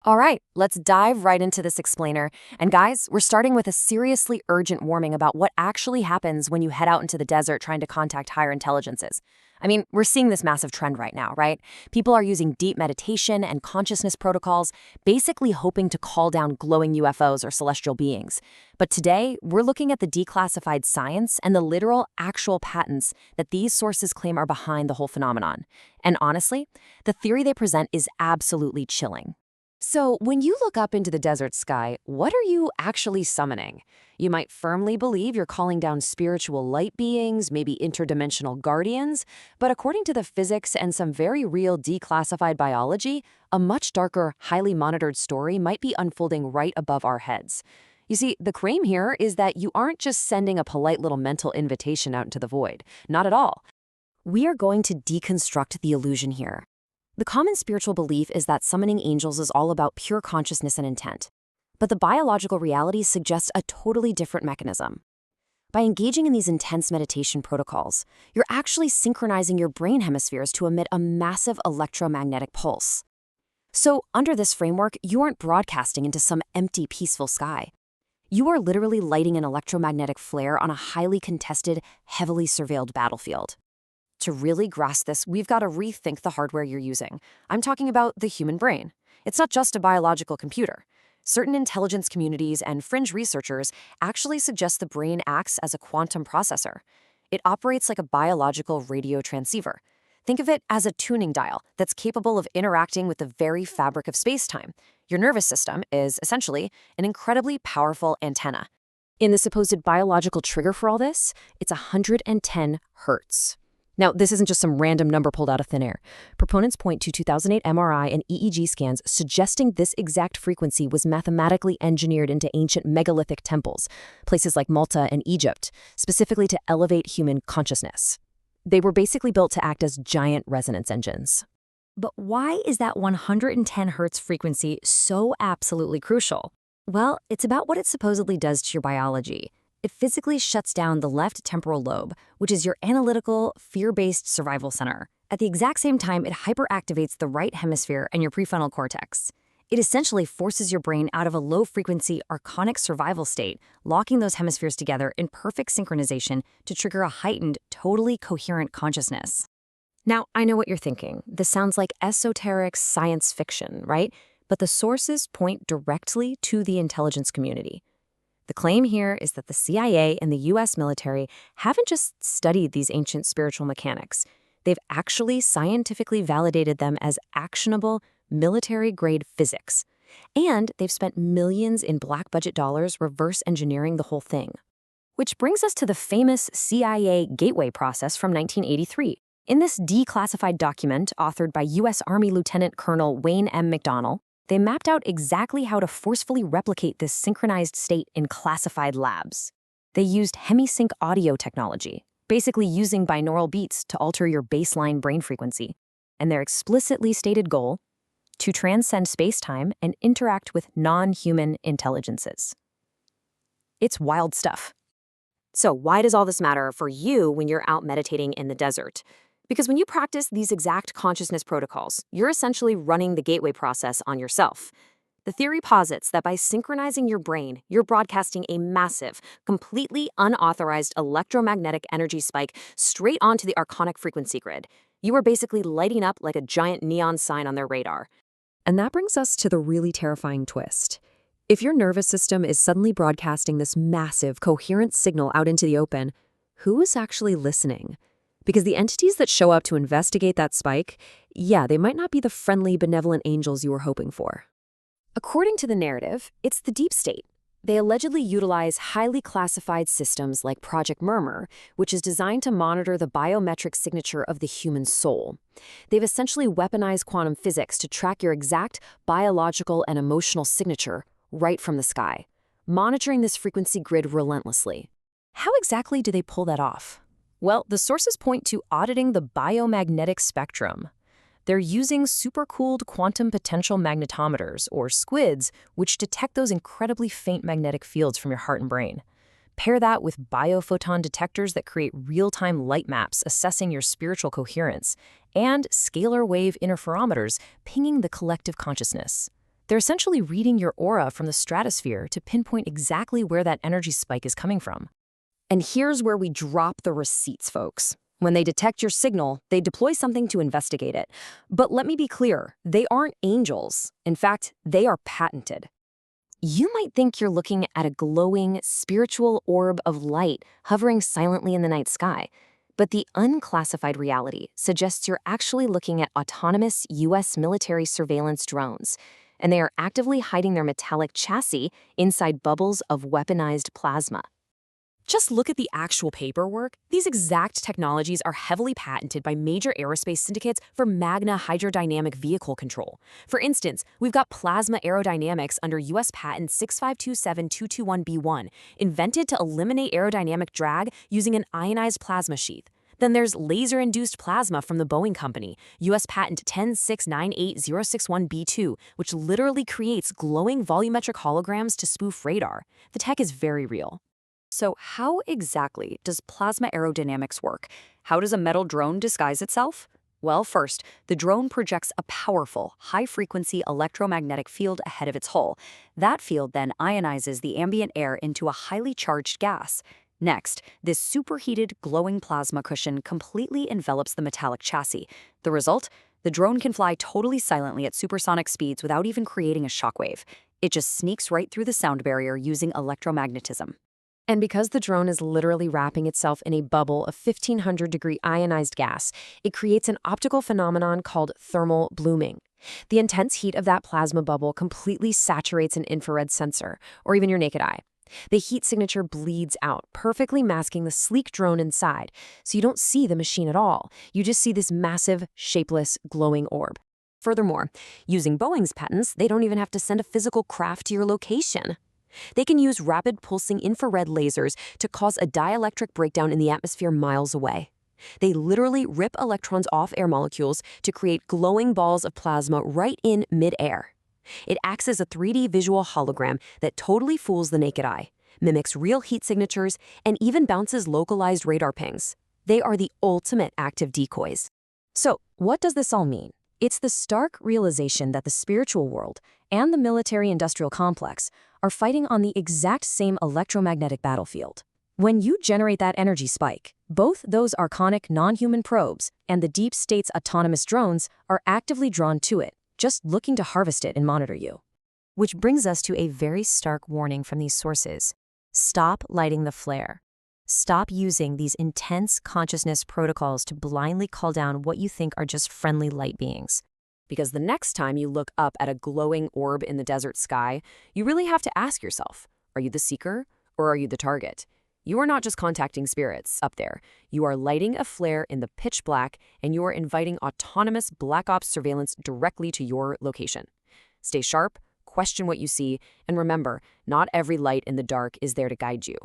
All right, let's dive right into this explainer. And guys, we're starting with a seriously urgent warning about what actually happens when you head out into the desert trying to contact higher intelligences. I mean, we're seeing this massive trend right now, right? People are using deep meditation and consciousness protocols, basically hoping to call down glowing UFOs or celestial beings. But today, we're looking at the declassified science and the literal, actual patents that these sources claim are behind the whole phenomenon. And honestly, the theory they present is absolutely chilling. So, when you look up into the desert sky, what are you actually summoning? You might firmly believe you're calling down spiritual light beings, maybe interdimensional guardians, but according to the physics and some very real declassified biology, a much darker, highly monitored story might be unfolding right above our heads. You see, the claim here is that you aren't just sending a polite little mental invitation out into the void. Not at all. We are going to deconstruct the illusion here. The common spiritual belief is that summoning angels is all about pure consciousness and intent. But the biological reality suggests a totally different mechanism. By engaging in these intense meditation protocols, you're actually synchronizing your brain hemispheres to emit a massive electromagnetic pulse. So, under this framework, you aren't broadcasting into some empty, peaceful sky. You are literally lighting an electromagnetic flare on a highly contested, heavily surveilled battlefield. To really grasp this, we've got to rethink the hardware you're using. I'm talking about the human brain. It's not just a biological computer. Certain intelligence communities and fringe researchers actually suggest the brain acts as a quantum processor. It operates like a biological radio transceiver. Think of it as a tuning dial that's capable of interacting with the very fabric of space-time. Your nervous system is essentially an incredibly powerful antenna. In the supposed biological trigger for all this, it's 110 hertz. Now, this isn't just some random number pulled out of thin air. Proponents point to 2008 MRI and EEG scans suggesting this exact frequency was mathematically engineered into ancient megalithic temples, places like Malta and Egypt, specifically to elevate human consciousness. They were basically built to act as giant resonance engines. But why is that 110 hertz frequency so absolutely crucial? Well, it's about what it supposedly does to your biology. It physically shuts down the left temporal lobe, which is your analytical, fear-based survival center. At the exact same time, it hyperactivates the right hemisphere and your prefrontal cortex. It essentially forces your brain out of a low-frequency, archonic survival state, locking those hemispheres together in perfect synchronization to trigger a heightened, totally coherent consciousness. Now, I know what you're thinking. This sounds like esoteric science fiction, right? But the sources point directly to the intelligence community. The claim here is that the CIA and the US military haven't just studied these ancient spiritual mechanics. They've actually scientifically validated them as actionable, military-grade physics. And they've spent millions in black budget dollars reverse engineering the whole thing. Which brings us to the famous CIA Gateway process from 1983. In this declassified document authored by US Army Lieutenant Colonel Wayne M. McDonnell, they mapped out exactly how to forcefully replicate this synchronized state in classified labs. They used Hemisync audio technology, basically using binaural beats to alter your baseline brain frequency. And their explicitly stated goal? To transcend space-time and interact with non-human intelligences. It's wild stuff. So why does all this matter for you when you're out meditating in the desert? Because when you practice these exact consciousness protocols, you're essentially running the gateway process on yourself. The theory posits that by synchronizing your brain, you're broadcasting a massive, completely unauthorized electromagnetic energy spike straight onto the archonic frequency grid. You are basically lighting up like a giant neon sign on their radar. And that brings us to the really terrifying twist. If your nervous system is suddenly broadcasting this massive, coherent signal out into the open, who is actually listening? Because the entities that show up to investigate that spike, yeah, they might not be the friendly, benevolent angels you were hoping for. According to the narrative, it's the deep state. They allegedly utilize highly classified systems like Project Murmur, which is designed to monitor the biometric signature of the human soul. They've essentially weaponized quantum physics to track your exact biological and emotional signature right from the sky, monitoring this frequency grid relentlessly. How exactly do they pull that off? Well, the sources point to auditing the biomagnetic spectrum. They're using supercooled quantum potential magnetometers, or SQUIDs, which detect those incredibly faint magnetic fields from your heart and brain. Pair that with biophoton detectors that create real-time light maps assessing your spiritual coherence, and scalar wave interferometers pinging the collective consciousness. They're essentially reading your aura from the stratosphere to pinpoint exactly where that energy spike is coming from. And here's where we drop the receipts, folks. When they detect your signal, they deploy something to investigate it. But let me be clear, they aren't angels. In fact, they are patented. You might think you're looking at a glowing, spiritual orb of light hovering silently in the night sky. But the unclassified reality suggests you're actually looking at autonomous U.S. military surveillance drones, and they are actively hiding their metallic chassis inside bubbles of weaponized plasma. Just look at the actual paperwork. These exact technologies are heavily patented by major aerospace syndicates for Magna hydrodynamic vehicle control. For instance, we've got plasma aerodynamics under U.S. patent 6527221B1, invented to eliminate aerodynamic drag using an ionized plasma sheath. Then there's laser-induced plasma from the Boeing company, U.S. patent 106986061B2, which literally creates glowing volumetric holograms to spoof radar. The tech is very real. So how exactly does plasma aerodynamics work? How does a metal drone disguise itself? Well, first, the drone projects a powerful, high-frequency electromagnetic field ahead of its hull. That field then ionizes the ambient air into a highly charged gas. Next, this superheated, glowing plasma cushion completely envelops the metallic chassis. The result? The drone can fly totally silently at supersonic speeds without even creating a shockwave. It just sneaks right through the sound barrier using electromagnetism. And because the drone is literally wrapping itself in a bubble of 1500-degree ionized gas, it creates an optical phenomenon called thermal blooming. The intense heat of that plasma bubble completely saturates an infrared sensor, or even your naked eye. The heat signature bleeds out, perfectly masking the sleek drone inside, so you don't see the machine at all. You just see this massive, shapeless, glowing orb. Furthermore, using Boeing's patents, they don't even have to send a physical craft to your location. They can use rapid pulsing infrared lasers to cause a dielectric breakdown in the atmosphere miles away. They literally rip electrons off air molecules to create glowing balls of plasma right in mid-air. It acts as a 3D visual hologram that totally fools the naked eye, mimics real heat signatures, and even bounces localized radar pings. They are the ultimate active decoys. So, what does this all mean? It's the stark realization that the spiritual world and the military-industrial complex are fighting on the exact same electromagnetic battlefield. When you generate that energy spike, both those archonic non-human probes and the deep state's autonomous drones are actively drawn to it, just looking to harvest it and monitor you. Which brings us to a very stark warning from these sources. Stop lighting the flare. Stop using these intense consciousness protocols to blindly call down what you think are just friendly light beings. Because the next time you look up at a glowing orb in the desert sky, you really have to ask yourself, are you the seeker or are you the target? You are not just contacting spirits up there. You are lighting a flare in the pitch black, and you are inviting autonomous Black Ops surveillance directly to your location. Stay sharp, question what you see, and remember, not every light in the dark is there to guide you.